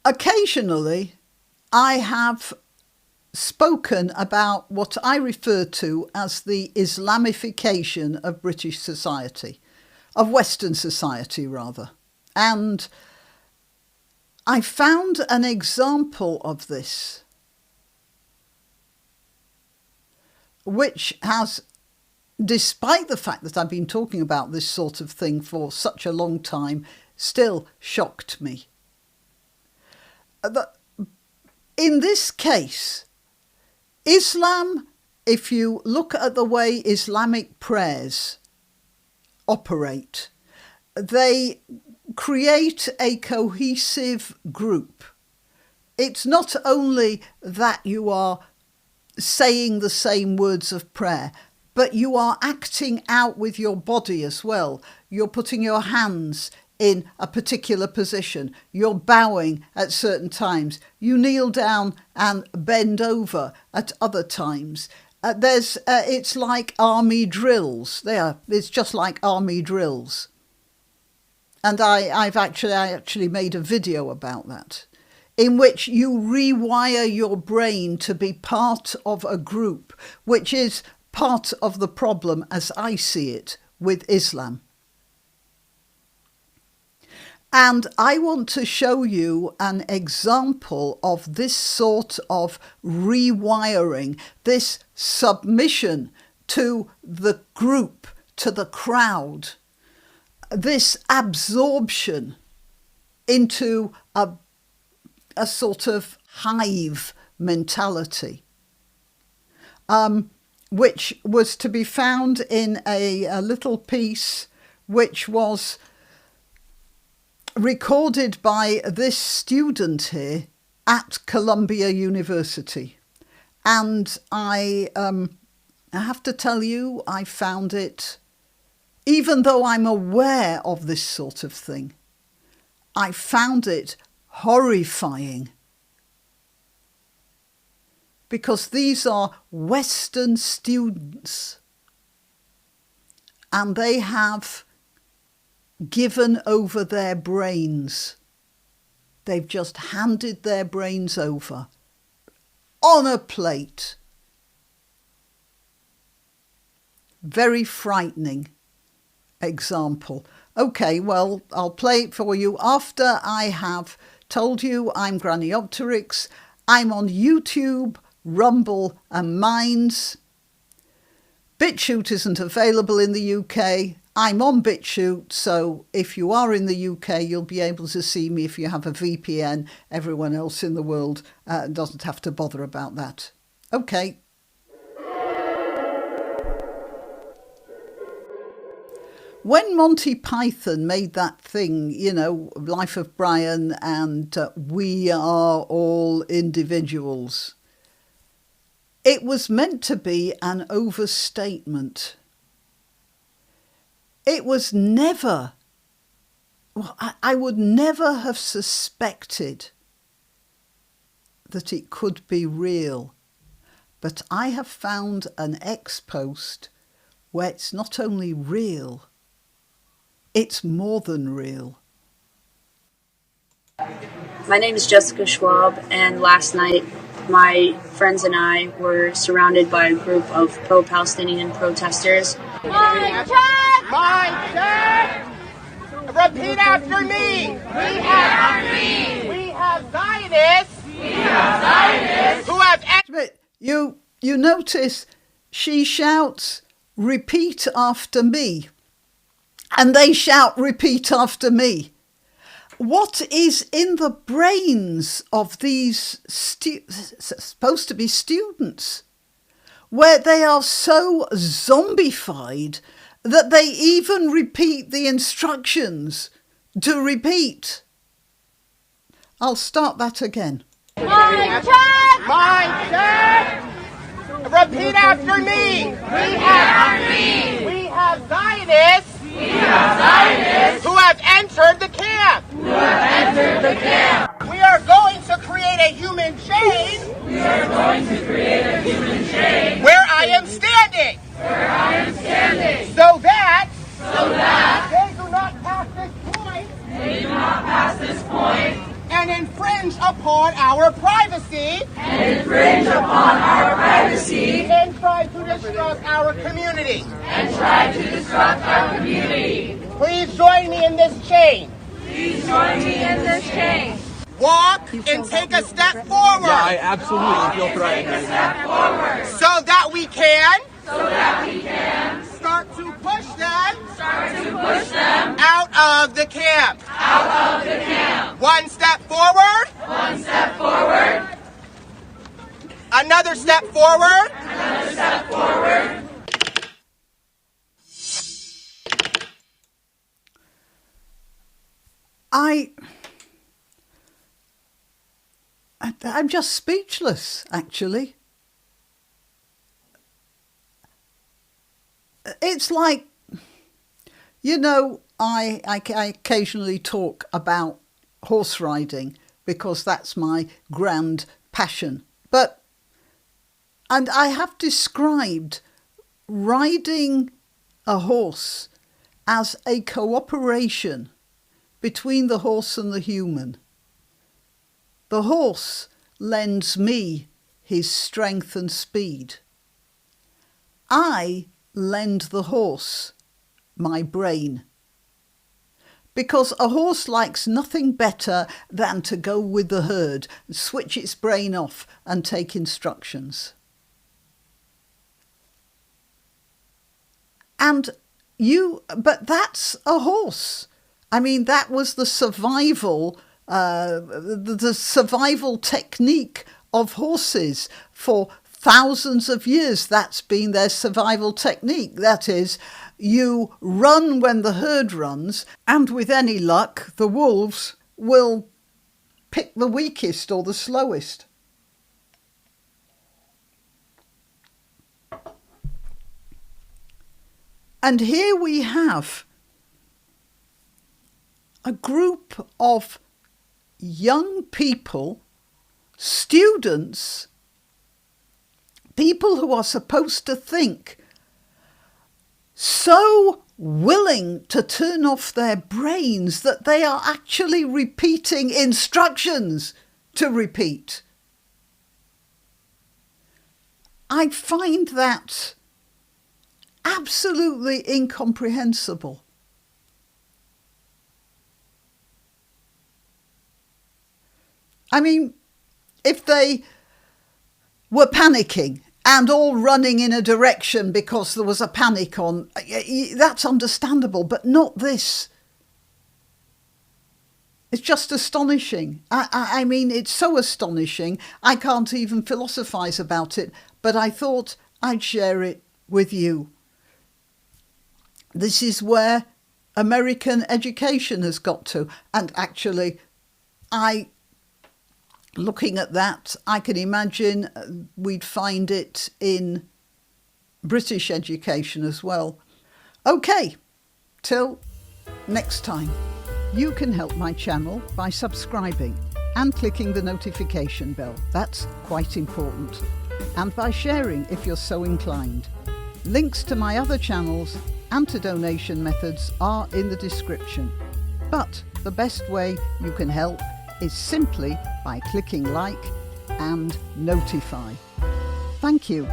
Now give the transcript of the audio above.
Occasionally, I have spoken about what I refer to as the Islamification of British society, of Western society rather. And I found an example of this, which has, despite the fact that I've been talking about this sort of thing for such a long time, still shocked me. In this case, Islam, if you look at the way Islamic prayers operate, they create a cohesive group. It's not only that you are saying the same words of prayer, but you are acting out with your body as well. You're putting your hands in a particular position. You're bowing at certain times. You kneel down and bend over at other times. It's like army drills. It's just like army drills. And I actually made a video about that, in which you rewire your brain to be part of a group, which is part of the problem, as I see it, with Islam. And I want to show you an example of this sort of rewiring, this submission to the group, to the crowd, this absorption into a sort of hive mentality, which was to be found in a little piece which was recorded by this student here at Columbia University. And I have to tell you, I found it, even though I'm aware of this sort of thing, I found it horrifying. Because these are Western students, and they have given over their brains. They've just handed their brains over on a plate. Very frightening example. Okay, well, I'll play it for you after I have told you I'm Granniopteryx. I'm on YouTube, Rumble and Minds. BitChute isn't available in the UK. I'm on BitChute, so if you are in the UK, you'll be able to see me if you have a VPN. Everyone else in the world doesn't have to bother about that. Okay. When Monty Python made that thing, Life of Brian and We Are All Individuals, it was meant to be an overstatement. It was never, I would never have suspected that it could be real. But I have found an ex-post where it's not only real, it's more than real. My name is Jessica Schwab, and last night my friends and I were surrounded by a group of pro-Palestinian protesters. My church! My church! Repeat after me! Repeat after me! We have Zionists! We have Zionists! Who have... You notice she shouts, repeat after me. And they shout, repeat after me. What is in the brains of these supposed to be students, where they are so zombified that they even repeat the instructions to repeat? I'll start that again. My church! My church! Repeat after me! Repeat after me! We have Zionists! We have Zionists! Who have entered the camp! Who have entered the camp! We are going to create a human chain! We are going to create a human chain! Where I am standing! Where I am standing! So that they do not pass this point! They do not pass this point! And infringe upon our privacy, and try to disrupt our community. Please join me in this chain. Walk and take a step forward. Yeah, I absolutely feel threatened. So that we can start to push them out of the camp. One step forward. Another step forward. I'm just speechless, actually. It's like, I occasionally talk about horse riding because that's my grand passion. And I have described riding a horse as a cooperation between the horse and the human. The horse lends me his strength and speed. I lend the horse my brain. Because a horse likes nothing better than to go with the herd, switch its brain off and take instructions. But that's a horse. I mean, that was the survival technique of horses for thousands of years. That's been their survival technique. That is, you run when the herd runs, and with any luck, the wolves will pick the weakest or the slowest. And here we have a group of young people, students, people who are supposed to think, so willing to turn off their brains that they are actually repeating instructions to repeat. I find that absolutely incomprehensible. I mean, if they were panicking and all running in a direction because there was a panic on, that's understandable, but not this. It's just astonishing. I mean, it's so astonishing, I can't even philosophize about it, but I thought I'd share it with you. This is where American education has got to. And actually, looking at that, I can imagine we'd find it in British education as well. Okay, till next time. You can help my channel by subscribing and clicking the notification bell. That's quite important. And by sharing if you're so inclined. Links to my other channels and to donation methods are in the description. But the best way you can help is simply by clicking like and notify. Thank you.